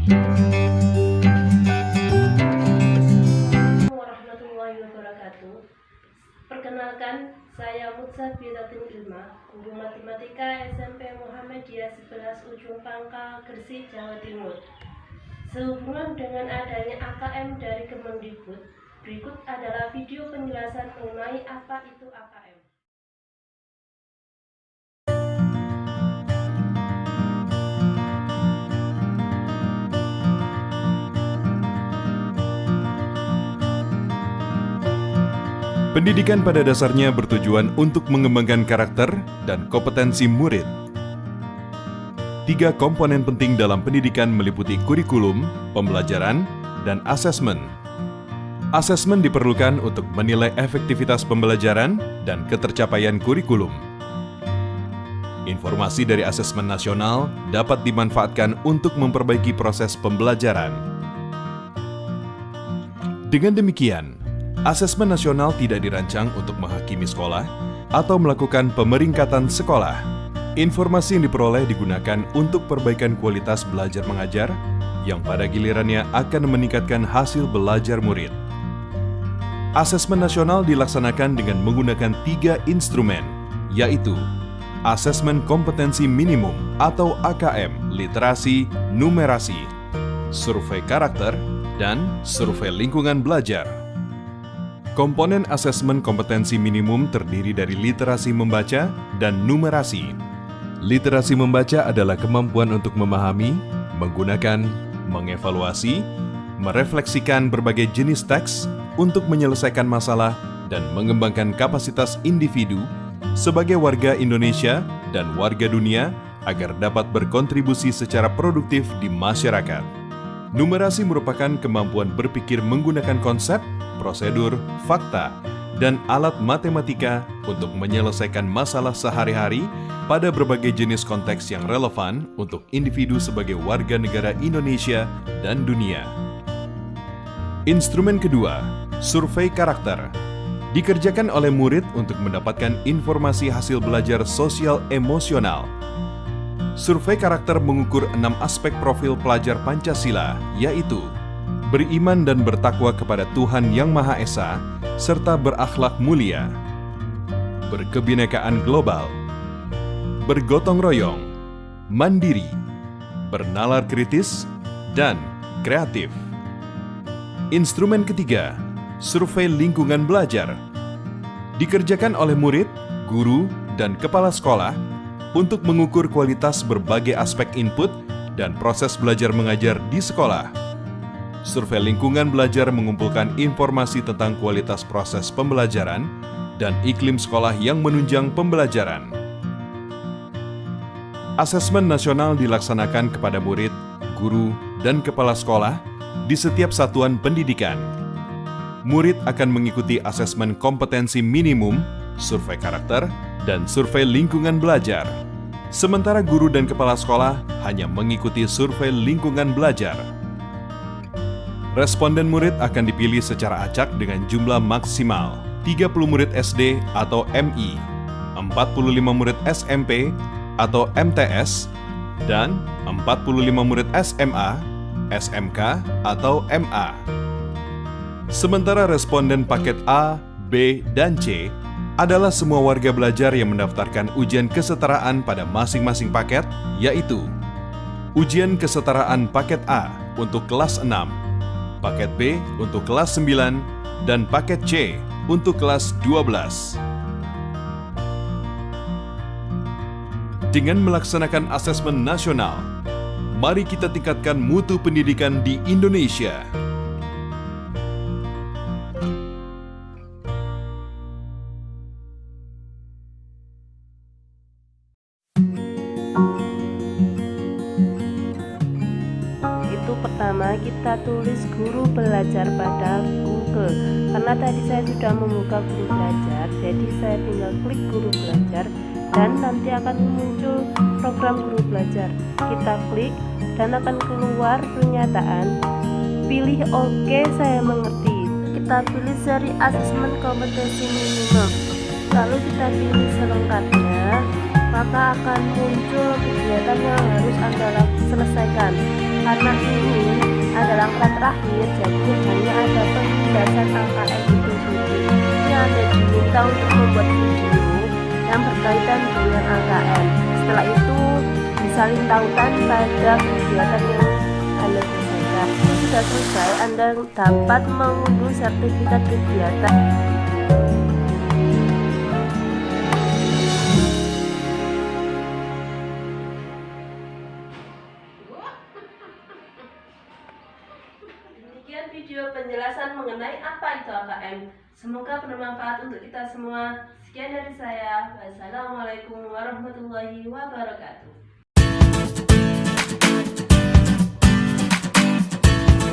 Warahmatullahi wabarakatuh. Perkenalkan, saya Mutsa Biratin Ilma, guru matematika SMP Muhammadiyah 11 Ujung Pangkal, Gresik, Jawa Timur. Sehubungan dengan adanya AKM dari Kemendikbud, berikut adalah video penjelasan mengenai apa itu AKM. Pendidikan pada dasarnya bertujuan untuk mengembangkan karakter dan kompetensi murid. 3 komponen penting dalam pendidikan meliputi kurikulum, pembelajaran, dan asesmen. Asesmen diperlukan untuk menilai efektivitas pembelajaran dan ketercapaian kurikulum. Informasi dari asesmen nasional dapat dimanfaatkan untuk memperbaiki proses pembelajaran. Dengan demikian, asesmen nasional tidak dirancang untuk menghakimi sekolah atau melakukan pemeringkatan sekolah. Informasi yang diperoleh digunakan untuk perbaikan kualitas belajar mengajar yang pada gilirannya akan meningkatkan hasil belajar murid. Asesmen nasional dilaksanakan dengan menggunakan 3 instrumen, yaitu Asesmen Kompetensi Minimum atau AKM, Literasi, Numerasi, Survei Karakter, dan Survei Lingkungan Belajar. Komponen asesmen kompetensi minimum terdiri dari literasi membaca dan numerasi. Literasi membaca adalah kemampuan untuk memahami, menggunakan, mengevaluasi, merefleksikan berbagai jenis teks untuk menyelesaikan masalah dan mengembangkan kapasitas individu sebagai warga Indonesia dan warga dunia agar dapat berkontribusi secara produktif di masyarakat. Numerasi merupakan kemampuan berpikir menggunakan konsep, prosedur, fakta, dan alat matematika untuk menyelesaikan masalah sehari-hari pada berbagai jenis konteks yang relevan untuk individu sebagai warga negara Indonesia dan dunia. Instrumen kedua, survei karakter, dikerjakan oleh murid untuk mendapatkan informasi hasil belajar sosial emosional. Survei karakter mengukur 6 aspek profil pelajar Pancasila, yaitu beriman dan bertakwa kepada Tuhan Yang Maha Esa, serta berakhlak mulia, berkebinekaan global, bergotong royong, mandiri, bernalar kritis, dan kreatif. Instrumen ketiga, survei lingkungan belajar, dikerjakan oleh murid, guru, dan kepala sekolah untuk mengukur kualitas berbagai aspek input dan proses belajar mengajar di sekolah. Survei lingkungan belajar mengumpulkan informasi tentang kualitas proses pembelajaran dan iklim sekolah yang menunjang pembelajaran. Asesmen nasional dilaksanakan kepada murid, guru, dan kepala sekolah di setiap satuan pendidikan. Murid akan mengikuti asesmen kompetensi minimum, survei karakter, dan survei lingkungan belajar. Sementara guru dan kepala sekolah hanya mengikuti survei lingkungan belajar. Responden murid akan dipilih secara acak dengan jumlah maksimal 30 murid SD atau MI, 45 murid SMP atau MTS, dan 45 murid SMA, SMK atau MA. Sementara responden paket A, B, dan C adalah semua warga belajar yang mendaftarkan ujian kesetaraan pada masing-masing paket, yaitu ujian kesetaraan paket A untuk kelas 6, paket B untuk kelas 9, dan paket C untuk kelas 12. Dengan melaksanakan asesmen nasional, mari kita tingkatkan mutu pendidikan di Indonesia. Pertama, kita tulis guru belajar pada Google. Karena tadi saya sudah membuka guru belajar, jadi saya tinggal klik guru belajar dan nanti akan muncul program guru belajar. Kita klik dan akan keluar pernyataan pilih oke, saya mengerti. Kita pilih seri asesmen kompetensi minimum, lalu kita pilih selengkapnya, maka akan muncul kegiatan yang harus Anda selesaikan. Karena ini rangkaian terakhir, jadi hanya ada penjelasan AKM itu sendiri. Ini Anda diminta untuk membuat video yang berkaitan dengan AKM. Setelah itu disalin tautan pada kegiatan yang Anda selesaikan. Sudah selesai, Anda dapat mengunduh sertifikat kegiatan. Demikian video penjelasan mengenai apa itu AKM. Semoga bermanfaat untuk kita semua. Sekian dari saya. Wassalamualaikum warahmatullahi wabarakatuh.